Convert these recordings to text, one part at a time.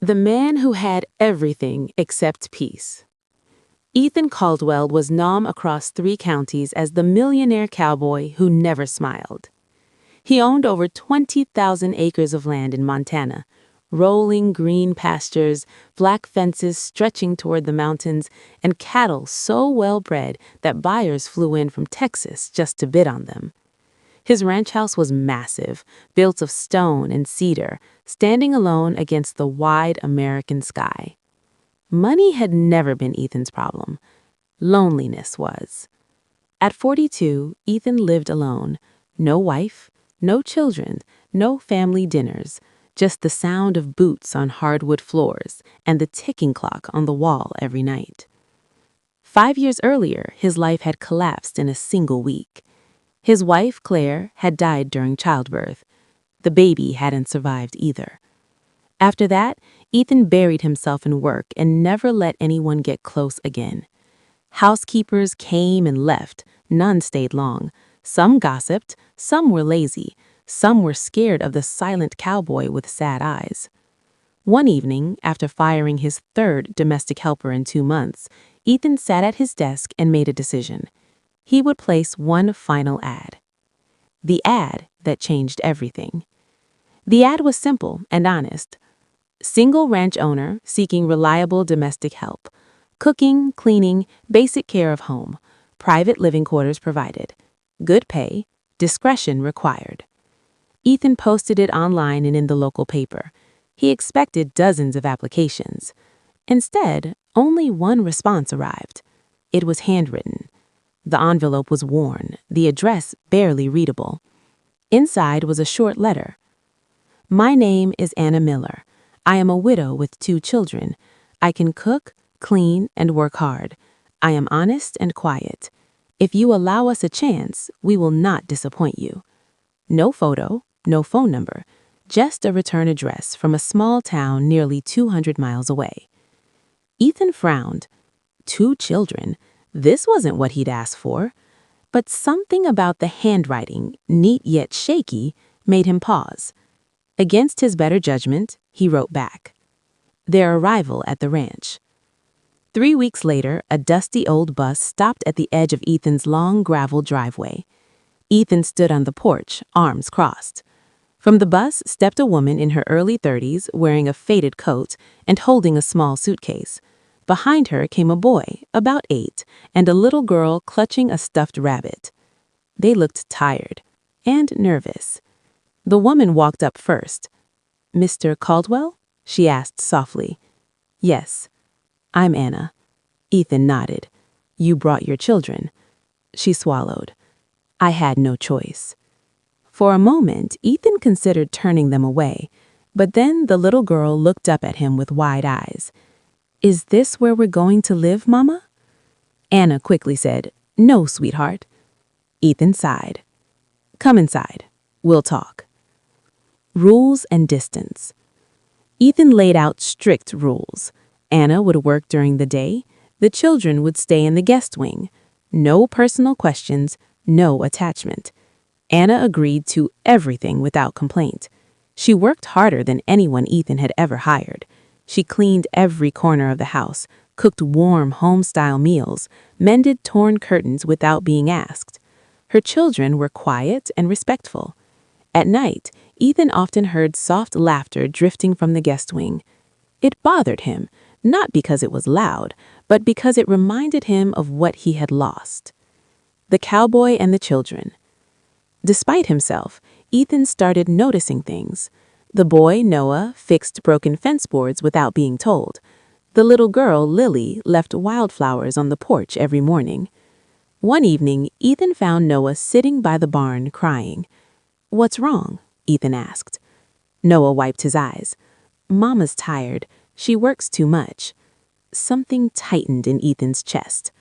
The man who had everything except peace. Ethan Caldwell was known across 3 counties as the millionaire cowboy who never smiled. He owned over 20,000 acres of land in Montana, rolling green pastures, black fences stretching toward the mountains, and cattle so well bred that buyers flew in from Texas just to bid on them. His ranch house was massive, built of stone and cedar, standing alone against the wide American sky. Money had never been Ethan's problem. Loneliness was. At 42, Ethan lived alone. No wife, no children, no family dinners, just the sound of boots on hardwood floors and the ticking clock on the wall every night. 5 years earlier, his life had collapsed in a single week. His wife, Claire, had died during childbirth. The baby hadn't survived either. After that, Ethan buried himself in work and never let anyone get close again. Housekeepers came and left, none stayed long. Some gossiped, some were lazy, some were scared of the silent cowboy with sad eyes. One evening, after firing his third domestic helper in 2 months, Ethan sat at his desk and made a decision. He would place one final ad. The ad that changed everything. The ad was simple and honest. Single ranch owner seeking reliable domestic help. Cooking, cleaning, basic care of home. Private living quarters provided. Good pay. Discretion required. Ethan posted it online and in the local paper. He expected dozens of applications. Instead, only one response arrived. It was handwritten. The envelope was worn, the address barely readable. Inside was a short letter. My name is Anna Miller. I am a widow with 2 children. I can cook, clean, and work hard. I am honest and quiet. If you allow us a chance, we will not disappoint you. No photo, no phone number, just a return address from a small town nearly 200 miles away. Ethan frowned. 2 children. This wasn't what he'd asked for. But something about the handwriting, neat yet shaky, made him pause. Against his better judgment, he wrote back. Their arrival at the ranch. 3 weeks later, a dusty old bus stopped at the edge of Ethan's long gravel driveway. Ethan stood on the porch, arms crossed. From the bus stepped a woman in her early 30s wearing a faded coat and holding a small suitcase. Behind her came a boy, about 8, and a little girl clutching a stuffed rabbit. They looked tired and nervous. The woman walked up first. Mr. Caldwell? She asked softly. Yes. I'm Anna. Ethan nodded. You brought your children. She swallowed. I had no choice. For a moment, Ethan considered turning them away, but then the little girl looked up at him with wide eyes. Is this where we're going to live, Mama? Anna quickly said, No, sweetheart. Ethan sighed. Come inside. We'll talk. Rules and distance. Ethan laid out strict rules. Anna would work during the day. The children would stay in the guest wing. No personal questions, no attachment. Anna agreed to everything without complaint. She worked harder than anyone Ethan had ever hired. She cleaned every corner of the house, cooked warm home-style meals, mended torn curtains without being asked. Her children were quiet and respectful. At night, Ethan often heard soft laughter drifting from the guest wing. It bothered him, not because it was loud, but because it reminded him of what he had lost. The cowboy and the children. Despite himself, Ethan started noticing things. The boy, Noah, fixed broken fence boards without being told. The little girl, Lily, left wildflowers on the porch every morning. One evening, Ethan found Noah sitting by the barn crying. What's wrong? Ethan asked. Noah wiped his eyes. Mama's tired. She works too much. Something tightened in Ethan's chest.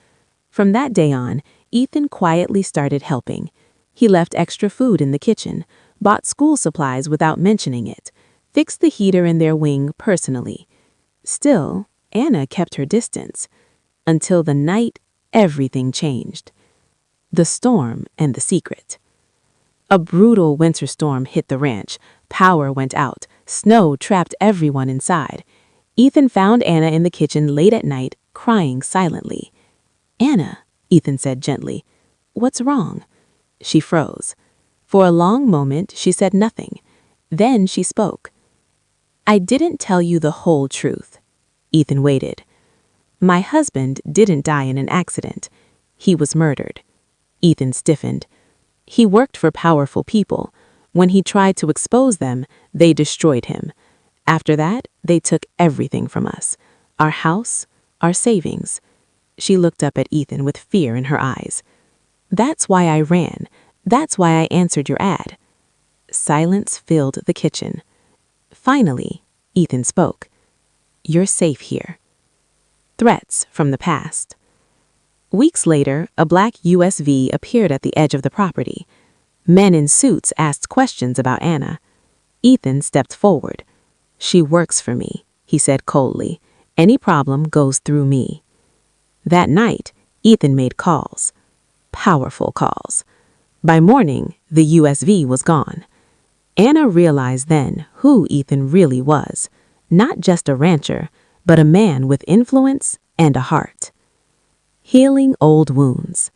From that day on, Ethan quietly started helping. He left extra food in the kitchen, bought school supplies without mentioning it, fixed the heater in their wing personally. Still, Anna kept her distance. Until the night, everything changed. The storm and the secret. A brutal winter storm hit the ranch. Power went out. Snow trapped everyone inside. Ethan found Anna in the kitchen late at night, crying silently. "Anna," Ethan said gently, "what's wrong?" She froze. For a long moment, she said nothing. Then she spoke. "I didn't tell you the whole truth." Ethan waited. "My husband didn't die in an accident. He was murdered." Ethan stiffened. "He worked for powerful people. When he tried to expose them, they destroyed him. After that, they took everything from us. Our house, our savings." She looked up at Ethan with fear in her eyes. "That's why I ran. That's why I answered your ad." Silence filled the kitchen. Finally, Ethan spoke. "You're safe here." Threats from the past. Weeks later, a black USV appeared at the edge of the property. Men in suits asked questions about Anna. Ethan stepped forward. "She works for me," he said coldly. "Any problem goes through me." That night, Ethan made calls. Powerful calls. By morning, the USV was gone. Anna realized then who Ethan really was. Not just a rancher, but a man with influence and a heart. Healing old wounds.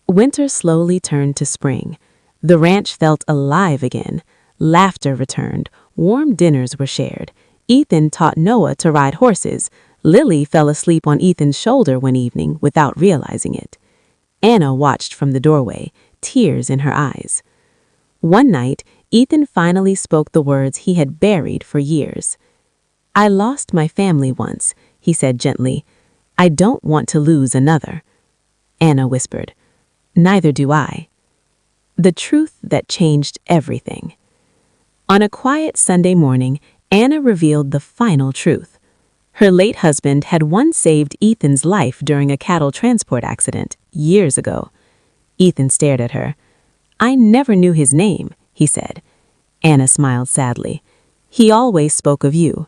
Winter slowly turned to spring. The ranch felt alive again. Laughter returned. Warm dinners were shared. Ethan taught Noah to ride horses. Lily fell asleep on Ethan's shoulder one evening without realizing it. Anna watched from the doorway, tears in her eyes. One night, Ethan finally spoke the words he had buried for years. "I lost my family once," he said gently. "I don't want to lose another." Anna whispered, "Neither do I." The truth that changed everything. On a quiet Sunday morning, Anna revealed the final truth. Her late husband had once saved Ethan's life during a cattle transport accident years ago. Ethan stared at her. "I never knew his name," he said. Anna smiled sadly. "He always spoke of you."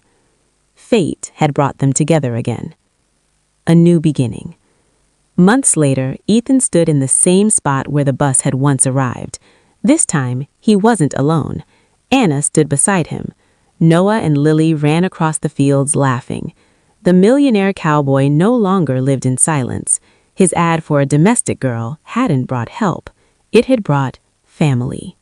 Fate had brought them together again. A new beginning. Months later, Ethan stood in the same spot where the bus had once arrived. This time, he wasn't alone. Anna stood beside him. Noah and Lily ran across the fields laughing. The millionaire cowboy no longer lived in silence. His ad for a domestic girl hadn't brought help. It had brought family.